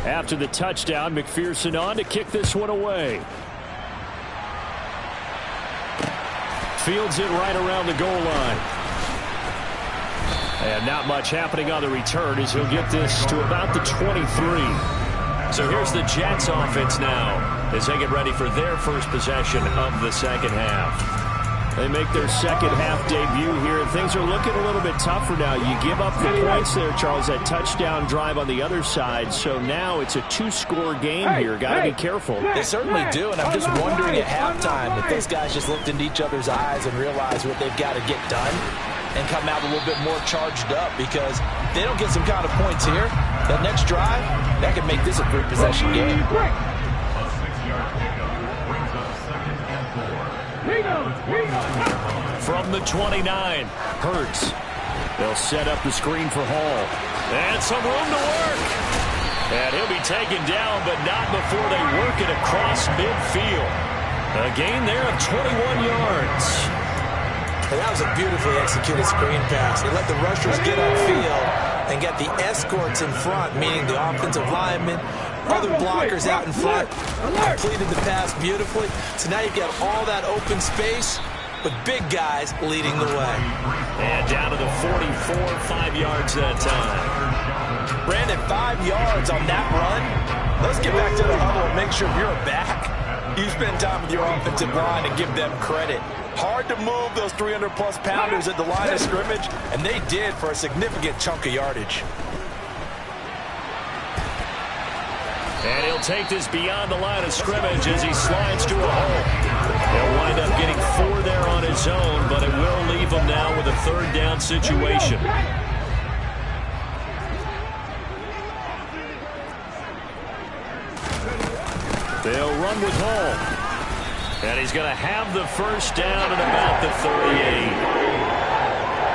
After the touchdown, McPherson on to kick this one away. Fields it right around the goal line. And not much happening on the return as he'll get this to about the 23. So here's the Jets offense now as they get ready for their first possession of the 2nd half. They make their 2nd half debut here, and things are looking a little bit tougher now. You give up the points there, Charles, that touchdown drive on the other side. So now it's a 2-score game here. Got to be careful. They certainly do, and I'm just wondering at halftime if those guys just looked into each other's eyes and realized what they've got to get done and come out a little bit more charged up, because if they don't get some kind of points here, that next drive, that could make this a 3-possession game. From the 29, Hurts. They'll set up the screen for Hall. And some room to work. And he'll be taken down, but not before they work it across midfield. A gain there of 21 yards. And that was a beautifully executed screen pass. They let the rushers get upfield and get the escorts in front, meaning the offensive linemen, other blockers out in front. Completed the pass beautifully. So now you've got all that open space with big guys leading the way. And down to the 44, 5 yards that time. Brandon, 5 yards on that run. Let's get back to the huddle and make sure you're back. You spend time with your offensive line and give them credit. Hard to move those 300-plus pounders at the line of scrimmage, and they did for a significant chunk of yardage. And he'll take this beyond the line of scrimmage as he slides to a hole. He'll wind up getting 4 there on his own, but it will leave him now with a third down situation. They'll run with Hall. And he's going to have the first down at about the 38.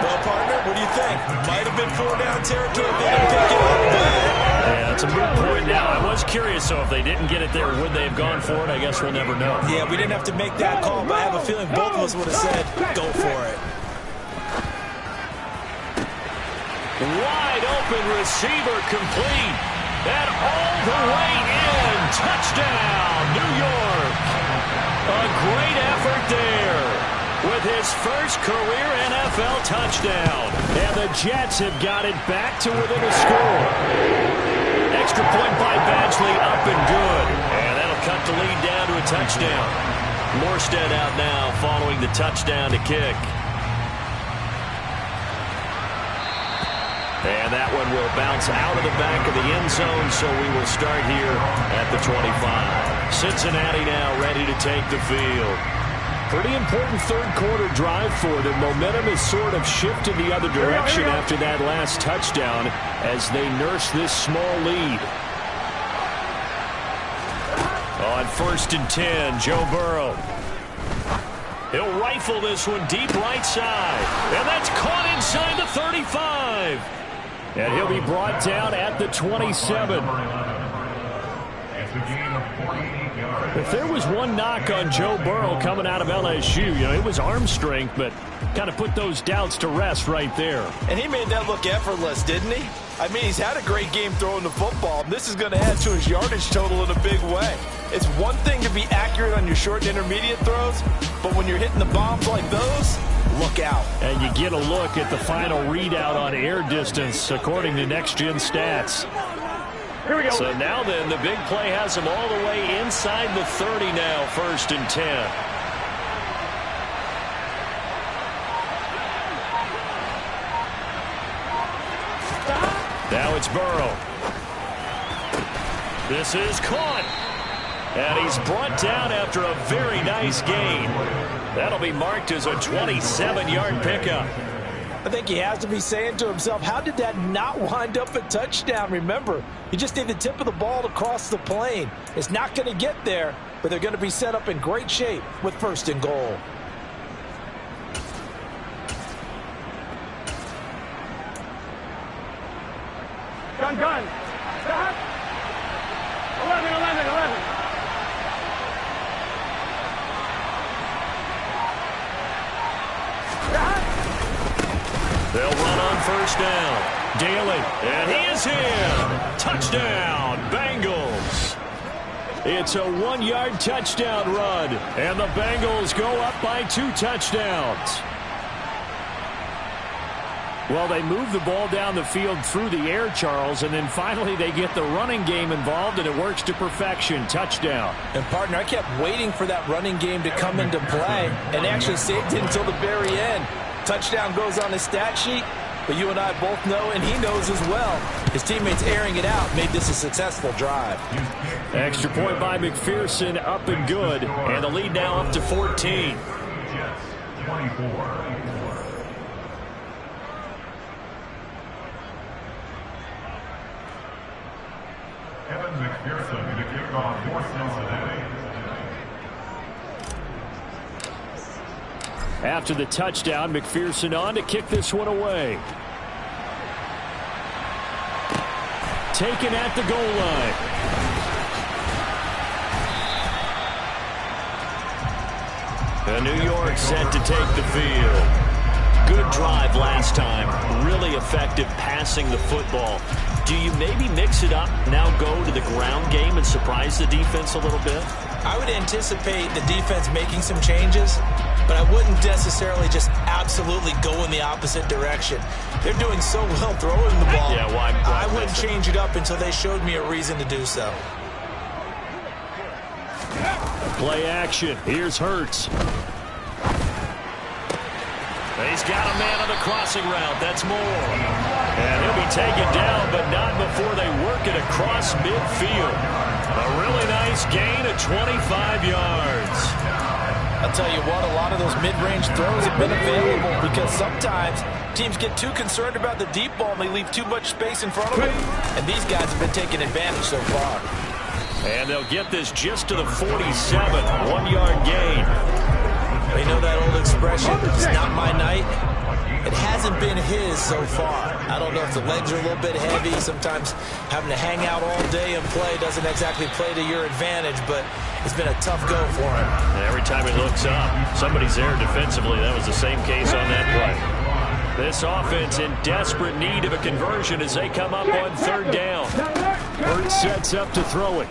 Well, partner, what do you think? Might have been 4-down territory if they didn't pick it up. Yeah, it's a moot point now. I was curious, so if they didn't get it there, would they have gone for it? I guess we'll never know. Yeah, we didn't have to make that call, but I have a feeling both of us would have said, go for it. Wide open receiver complete. And all the way in. Touchdown, New York. A great effort there with his first career NFL touchdown. And the Jets have got it back to within a score. Extra point by Badgley, up and good. And that'll cut the lead down to a touchdown. Morstead out now following the touchdown to kick. And that one will bounce out of the back of the end zone, so we will start here at the 25. Cincinnati now ready to take the field. Pretty important third quarter drive for them. Momentum has sort of shifted the other direction after that last touchdown as they nurse this small lead. On 1st and 10, Joe Burrow. He'll rifle this one deep right side. And that's caught inside the 35. And he'll be brought down at the 27. If there was one knock on Joe Burrow coming out of LSU, it was arm strength, but kind of put those doubts to rest right there. And he made that look effortless, didn't he? I mean, he's had a great game throwing the football. This is going to add to his yardage total in a big way. It's one thing to be accurate on your short and intermediate throws, but when you're hitting the bombs like those, look out. And you get a look at the final readout on air distance according to Next Gen Stats. Here we go. So now then, the big play has him all the way inside the 30 now, 1st and 10. Now it's Burrow. This is caught. And he's brought down after a very nice gain. That'll be marked as a 27-yard pickup. I think he has to be saying to himself, how did that not wind up a touchdown? Remember, you just need the tip of the ball to cross the plane. It's not going to get there, but they're going to be set up in great shape with 1st and goal. Gun. Stop. 11. They'll run on 1st down. Daly, and he is in. Touchdown, Bengals. It's a 1-yard touchdown run, and the Bengals go up by 2 touchdowns. Well, they move the ball down the field through the air, Charles, and then finally they get the running game involved, and it works to perfection. Touchdown. And, partner, I kept waiting for that running game to come into play and actually saved it until the very end. Touchdown goes on his stat sheet, but you and I both know, and he knows as well, his teammates airing it out made this a successful drive. Extra point by McPherson, up and good, and the lead now up to 14. 24. Evan McPherson to kick off for Cincinnati. After the touchdown, McPherson on to kick this one away. Taken at the goal line. And New York set to take the field. Good drive last time. Really effective passing the football. Do you maybe mix it up, now go to the ground game and surprise the defense a little bit? I would anticipate the defense making some changes, but I wouldn't necessarily just absolutely go in the opposite direction. They're doing so well throwing the ball. Yeah, why I wouldn't change it up until they showed me a reason to do so. Play action. Here's Hurts. He's got a man on the crossing route. That's Moore. And he'll be taken down, but not before they work it across midfield. A really nice gain of 25 yards. I'll tell you what, a lot of those mid-range throws have been available because sometimes teams get too concerned about the deep ball and they leave too much space in front of them. And these guys have been taking advantage so far. And they'll get this just to the 47, 1-yard gain. You know that old expression, it's not my night? It hasn't been his so far. I don't know if the legs are a little bit heavy. Sometimes having to hang out all day and play doesn't exactly play to your advantage, but it's been a tough go for him. And every time he looks up, somebody's there defensively. That was the same case on that play. This offense in desperate need of a conversion as they come up on third down. Hurts sets up to throw it.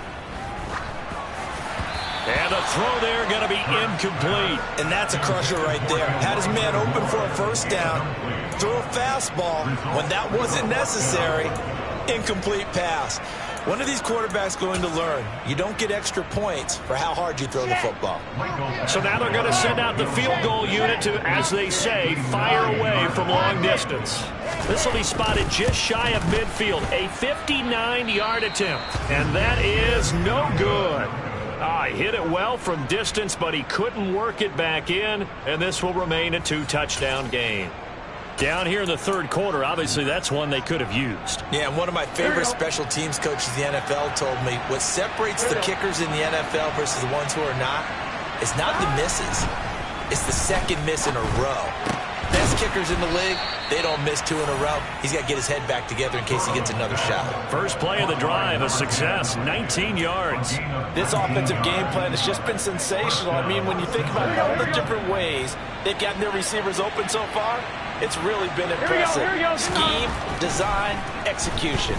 And the throw there going to be incomplete. And that's a crusher right there. Had his man open for a first down. Threw a fastball when that wasn't necessary. Incomplete pass. When are these quarterbacks going to learn? You don't get extra points for how hard you throw the football. So now they're going to send out the field goal unit to, as they say, fire away from long distance. This will be spotted just shy of midfield. A 59-yard attempt. And that is no good. He hit it well from distance, but he couldn't work it back in, and this will remain a 2-touchdown game. Down here in the third quarter, obviously that's one they could have used. Yeah, and one of my favorite special teams coaches in the NFL told me what separates the kickers in the NFL versus the ones who are not is not the misses. It's the second miss in a row. Best kickers in the league, they don't miss 2 in a row. He's got to get his head back together in case he gets another shot. First play of the drive, a success, 19 yards. This offensive game plan has just been sensational. I mean, when you think about all the different ways they've gotten their receivers open so far, it's really been impressive. Scheme, design, execution.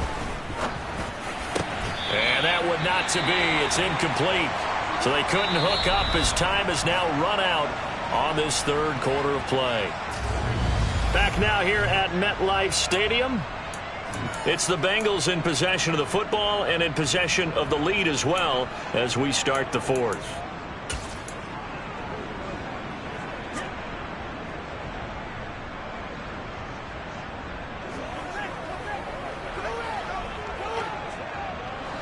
And that would not to be. It's incomplete. So they couldn't hook up as time has now run out on this third quarter of play. Back now here at MetLife Stadium. It's the Bengals in possession of the football and in possession of the lead as well as we start the fourth.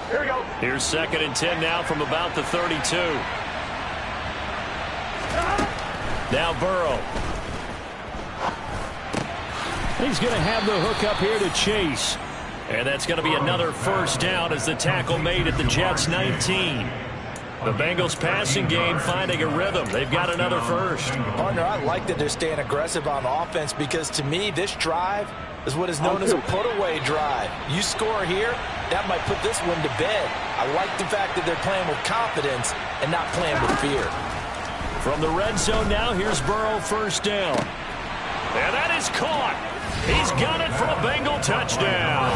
Here we go. Here's 2nd and 10 now from about the 32. Now Burrow. He's going to have the hook up here to Chase. And that's going to be another first down as the tackle made at the Jets' 19. The Bengals passing game finding a rhythm. They've got another first. Partner, I like that they're staying aggressive on offense because to me this drive is what is known as a put-away drive. You score here, that might put this one to bed. I like the fact that they're playing with confidence and not playing with fear. From the red zone now, here's Burrow, first down. And that is caught. He's got it for a Bengal touchdown.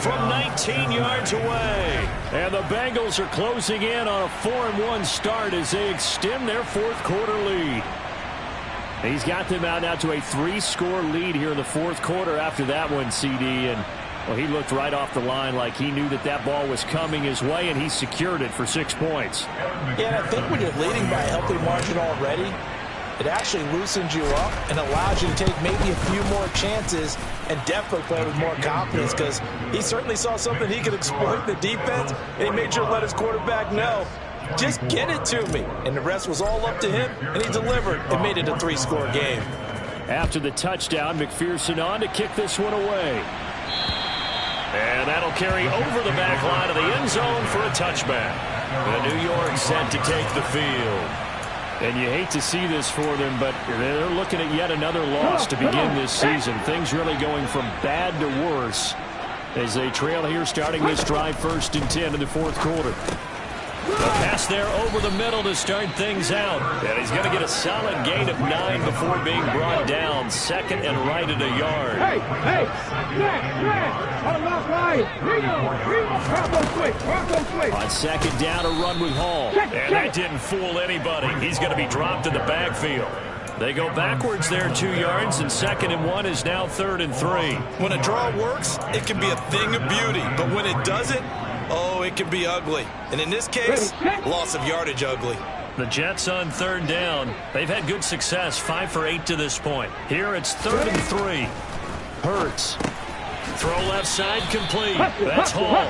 From 19 yards away. And the Bengals are closing in on a 4-1 start as they extend their fourth quarter lead. He's got them out now to a 3-score lead here in the fourth quarter after that one, CD. And well, he looked right off the line like he knew that that ball was coming his way, and he secured it for 6 points. Yeah, and I think when you're leading by a healthy margin already, it actually loosens you up and allows you to take maybe a few more chances and definitely play with more confidence because he certainly saw something he could exploit in the defense, and he made sure to let his quarterback know, just get it to me. And the rest was all up to him, and he delivered and made it a 3-score game. After the touchdown, McPherson on to kick this one away. And that'll carry over the back line of the end zone for a touchback. The New York set to take the field. And you hate to see this for them, but they're looking at yet another loss to begin this season. Things really going from bad to worse as they trail here starting this drive 1st and 10 in the fourth quarter. A pass there over the middle to start things out. And he's going to get a solid gain of 9 before being brought down. Second and right at a yard. On second down, a run with Hall. And that didn't fool anybody. He's going to be dropped in the backfield. They go backwards there 2 yards, and 2nd and 1 is now 3rd and 3. When a draw works, it can be a thing of beauty. But when it doesn't, oh, it can be ugly. And in this case, loss of yardage ugly. The Jets on 3rd down. They've had good success, 5 for 8 to this point. Here it's 3rd and 3. Hurts. Throw left side complete. That's Hall.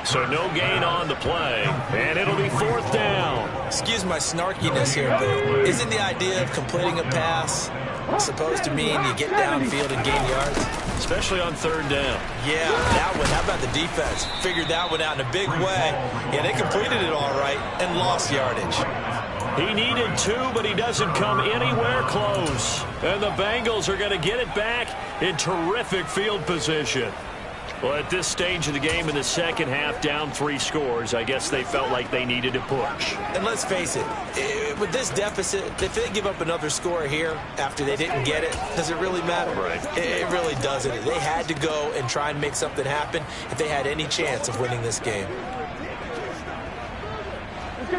So no gain on the play, and it'll be 4th down. Excuse my snarkiness here, but isn't the idea of completing a pass supposed to mean you get downfield and gain yards? Especially on 3rd down. Yeah, that one. How about the defense? Figured that one out in a big way. Yeah, they completed it all right and lost yardage. He needed 2, but he doesn't come anywhere close. And the Bengals are going to get it back in terrific field position. Well, at this stage of the game in the second half, down 3 scores, I guess they felt like they needed to push. And let's face it, with this deficit, if they give up another score here after they didn't get it, does it really matter? Right. It really doesn't. They had to go and try and make something happen if they had any chance of winning this game.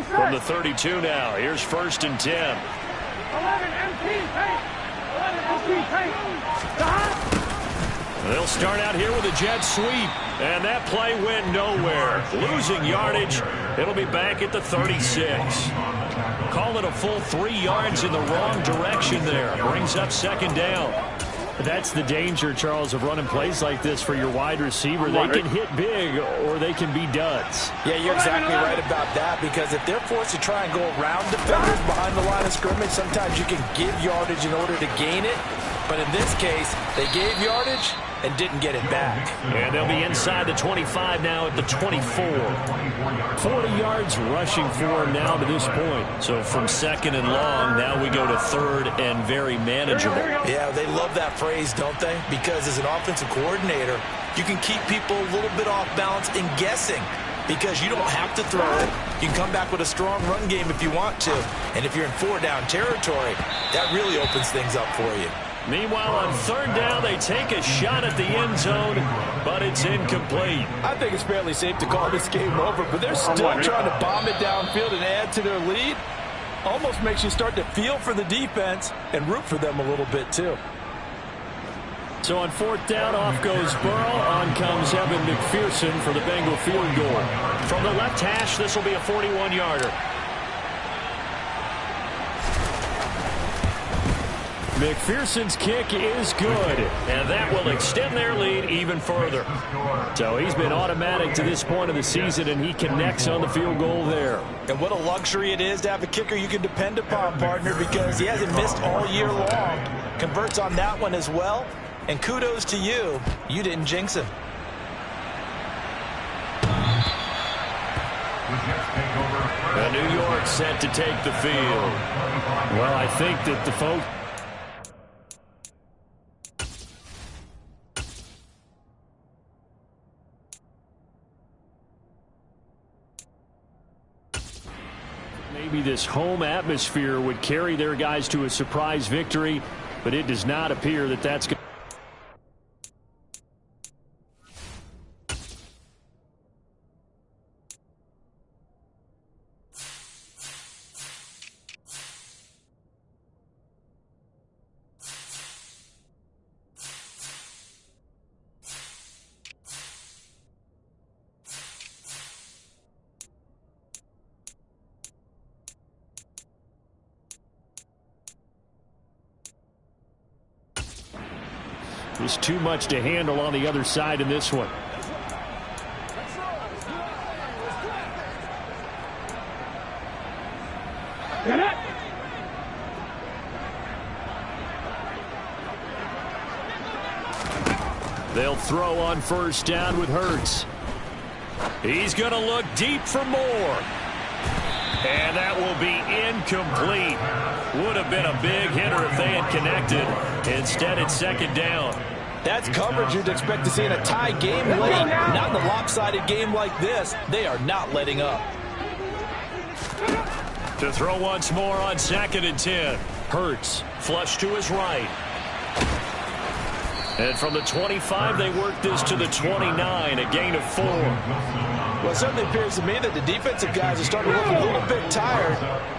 From the 32 now, here's 1st and 10. 11 MT, They'll start out here with a jet sweep, and that play went nowhere. Losing yardage, it'll be back at the 36. Call it a full 3 yards in the wrong direction there. Brings up 2nd down. That's the danger, Charles, of running plays like this for your wide receiver. They can hit big or they can be duds. Yeah, you're exactly right about that, because if they're forced to try and go around defenders behind the line of scrimmage, sometimes you can give yardage in order to gain it. But in this case, they gave yardage and didn't get it back. And they'll be inside the 25 now at the 24. 40 yards rushing for him now to this point. So from 2nd and long, now we go to 3rd and very manageable. Yeah, they love that phrase, don't they? Because as an offensive coordinator, you can keep people a little bit off balance and guessing, because you don't have to throw it. You can come back with a strong run game if you want to. And if you're in 4-down territory, that really opens things up for you. Meanwhile, on 3rd down, they take a shot at the end zone, but it's incomplete. I think it's fairly safe to call this game over, but they're still trying to bomb it downfield and add to their lead. Almost makes you start to feel for the defense and root for them a little bit, too. So on 4th down, off goes Burrow. On comes Evan McPherson for the Bengal field goal. From the left hash, this will be a 41-yarder. McPherson's kick is good, and that will extend their lead even further. So he's been automatic to this point of the season, and he connects on the field goal there. And what a luxury it is to have a kicker you can depend upon, partner, because he hasn't missed all year long. Converts on that one as well, and kudos to you. You didn't jinx him. New York set to take the field. Well, I think that the folks... Maybe this home atmosphere would carry their guys to a surprise victory, but it does not appear that that's going to... There's too much to handle on the other side in this one. They'll throw on 1st down with Hurts. He's going to look deep for more. And that will be incomplete. Would have been a big hitter if they had connected. Instead, it's 2nd down. That's coverage you'd expect to see in a tie game late. Not in a lopsided game like this. They are not letting up. To throw once more on 2nd and 10. Hurts, flush to his right. And from the 25, they work this to the 29, a gain of 4. Well, it certainly appears to me that the defensive guys are starting to look a little bit tired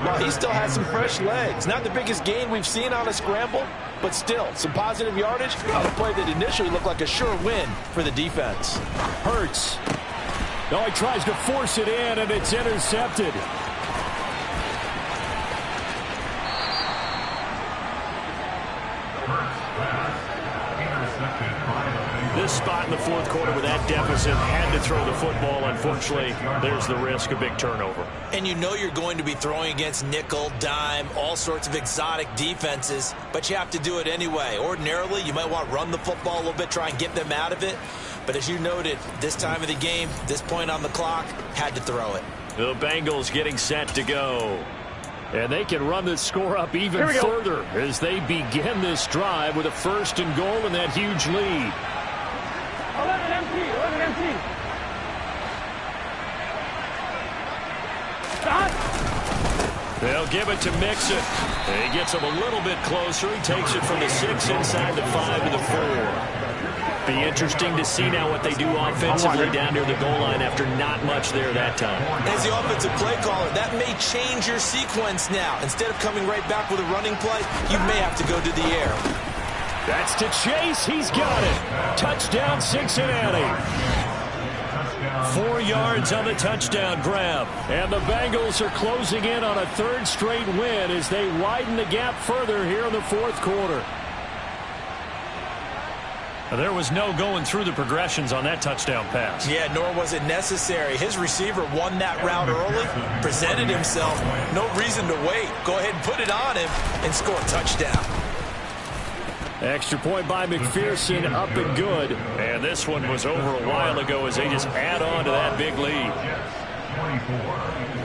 while he still has some fresh legs. Not the biggest gain we've seen on a scramble, but still some positive yardage on a play that initially looked like a sure win for the defense. Hurts. No, he tries to force it in, and it's intercepted. This spot in the fourth quarter with that deficit, had to throw the football. Unfortunately, there's the risk of big turnover. And you know you're going to be throwing against nickel, dime, all sorts of exotic defenses, but you have to do it anyway. Ordinarily, you might want to run the football a little bit, try and get them out of it. But as you noted, this time of the game, this point on the clock, had to throw it. The Bengals getting set to go. And they can run this score up even further as they begin this drive with a 1st and goal and that huge lead. 11 empty. Stop. They'll give it to Mixon. He gets him a little bit closer. He takes it from the 6 inside the 5 to the 4. Be interesting to see now what they do offensively down near the goal line after not much there that time. As the offensive play caller, that may change your sequence now. Instead of coming right back with a running play, you may have to go to the air. That's to Chase. He's got it. Touchdown, Cincinnati. 4 yards on the touchdown grab. And the Bengals are closing in on a 3rd straight win as they widen the gap further here in the fourth quarter. There was no going through the progressions on that touchdown pass. Yeah, nor was it necessary. His receiver won that route early, presented himself. No reason to wait. Go ahead and put it on him and score a touchdown. Extra point by McPherson, up and good. And this one was over a while ago as they just add on to that big lead. 24.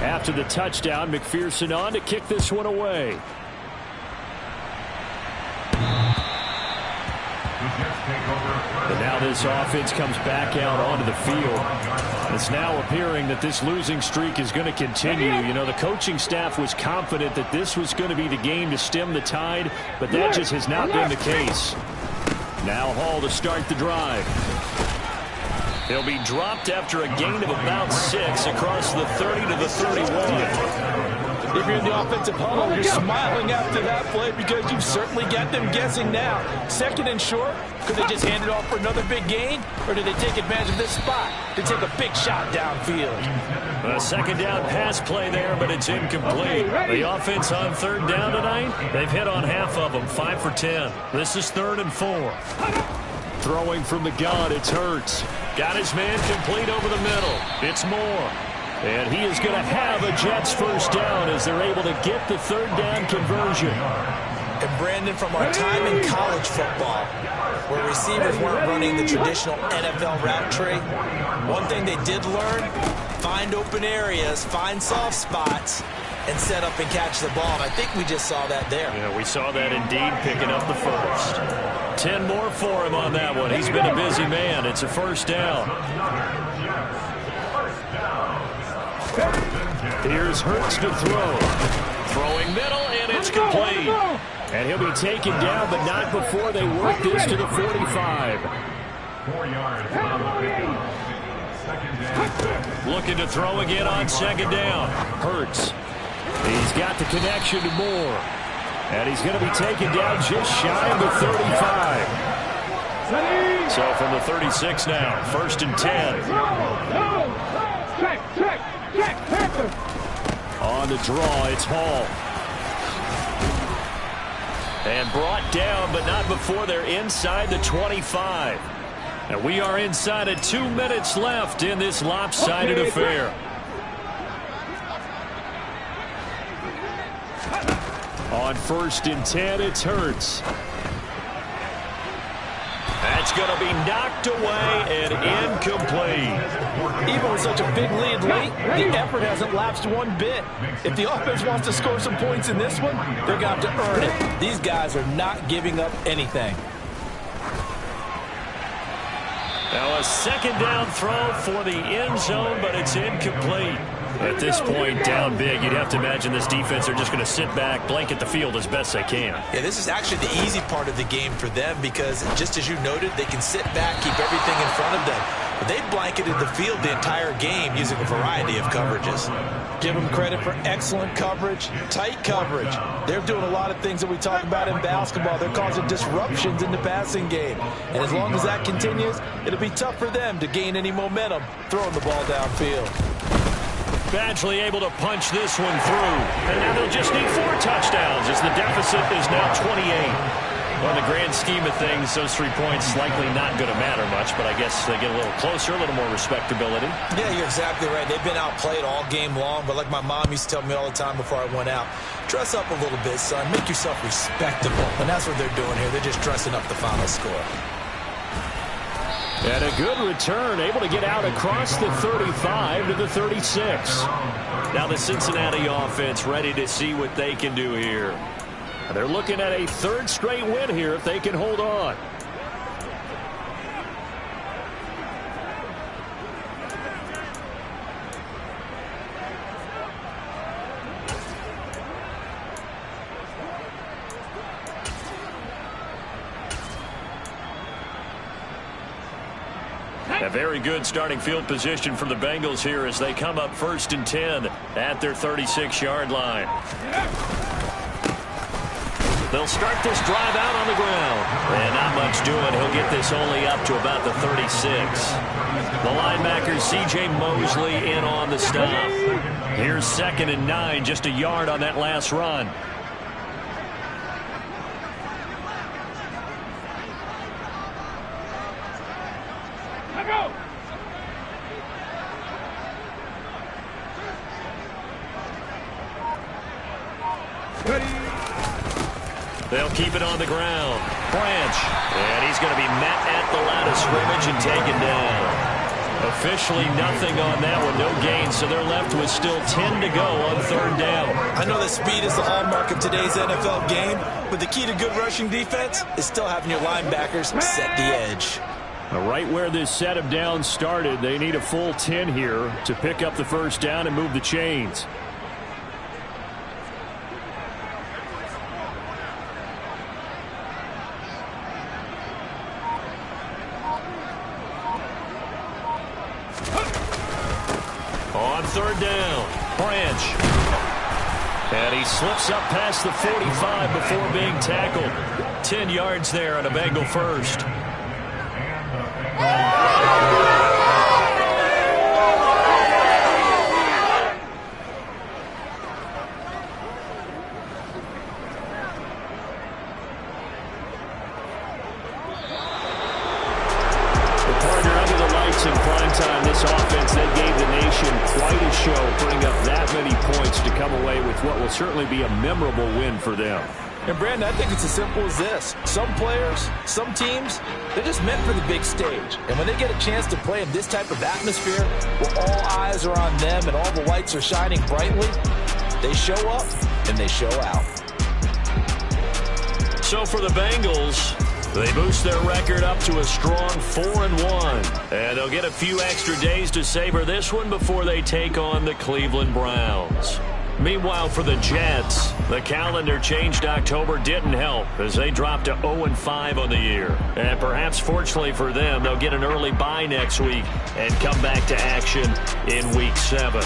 After the touchdown, McPherson on to kick this one away. And now this offense comes back out onto the field. It's now appearing that this losing streak is going to continue. You know, the coaching staff was confident that this was going to be the game to stem the tide, but that just has not been the case. Now Hall to start the drive. He'll be dropped after a gain of about 6 across the 30 to the 31. If you're in the offensive huddle, you're smiling after that play because you've certainly got them guessing now. Second and short, could they just hand it off for another big gain? Or did they take advantage of this spot to take a big shot downfield? A second down pass play there, but it's incomplete. The offense on third down tonight, they've hit on half of them, 5 for 10. This is 3rd and 4. Throwing from the gun, it's Hurts. Got his man complete over the middle. It's Moore. And he is going to have a Jets first down as they're able to get the third down conversion. And Brandon, from our time in college football, where receivers weren't running the traditional NFL route tree, one thing they did learn, find open areas, find soft spots, and set up and catch the ball. And I think we just saw that there. Yeah, we saw that indeed, picking up the first. 10 more for him on that one. He's been a busy man. It's a first down. Here's Hurts to throw. Throwing middle, and it's complete. And he'll be taken down, but not before they work this to the 45. 4 yards. Looking to throw again on second down. Hurts. He's got the connection to Moore. And he's going to be taken down just shy of the 35. So from the 36 now, 1st and 10. On the draw, it's Hall. And brought down, but not before they're inside the 25. And we are inside of 2 minutes left in this lopsided affair. On 1st and 10, it's Hurts. That's going to be knocked away and incomplete. Even with such a big lead late, the effort hasn't lapsed one bit. If the offense wants to score some points in this one, they're going to have to earn it. These guys are not giving up anything. Now a second down throw for the end zone, but it's incomplete. At this point, down big, you'd have to imagine this defense are just going to sit back, blanket the field as best they can. Yeah, this is actually the easy part of the game for them because, just as you noted, they can sit back, keep everything in front of them. But they've blanketed the field the entire game using a variety of coverages. Give them credit for excellent coverage, tight coverage. They're doing a lot of things that we talk about in basketball. They're causing disruptions in the passing game. And as long as that continues, it'll be tough for them to gain any momentum throwing the ball downfield. Badgley able to punch this one through. And now they'll just need 4 touchdowns as the deficit is now 28. On the grand scheme of things, those 3 points likely not going to matter much, but I guess they get a little closer, a little more respectability. Yeah, you're exactly right. They've been outplayed all game long, but like my mom used to tell me all the time before I went out, dress up a little bit, son. Make yourself respectable. And that's what they're doing here. They're just dressing up the final score. And a good return, able to get out across the 35 to the 36. Now the Cincinnati offense ready to see what they can do here. They're looking at a 3rd straight win here if they can hold on. A very good starting field position for the Bengals here as they come up 1st and 10 at their 36-yard line. They'll start this drive out on the ground. And not much doing. He'll get this only up to about the 36. The linebacker, C.J. Mosley, in on the stop. Here's 2nd and 9, just a yard on that last run. They'll keep it on the ground. Branch. And he's going to be met at the line of scrimmage and taken down. Officially nothing on that one. No gain, so they're left with still 10 to go on 3rd down. I know that speed is the hallmark of today's NFL game, but the key to good rushing defense is still having your linebackers set the edge. Right where this set of downs started, they need a full 10 here to pick up the first down and move the chains. On 3rd down, Branch. And he slips up past the 45 before being tackled. 10 yards there on a Bengal first. In primetime, this offense, they gave the nation quite a show, putting up that many points to come away with what will certainly be a memorable win for them. And, Brandon, I think it's as simple as this. Some players, some teams, they're just meant for the big stage. And when they get a chance to play in this type of atmosphere, where all eyes are on them and all the lights are shining brightly, they show up and they show out. So for the Bengals, they boost their record up to a strong 4-1. And they'll get a few extra days to savor this one before they take on the Cleveland Browns. Meanwhile, for the Jets, the calendar changed October didn't help as they dropped to 0-5 on the year. And perhaps fortunately for them, they'll get an early bye next week and come back to action in Week 7.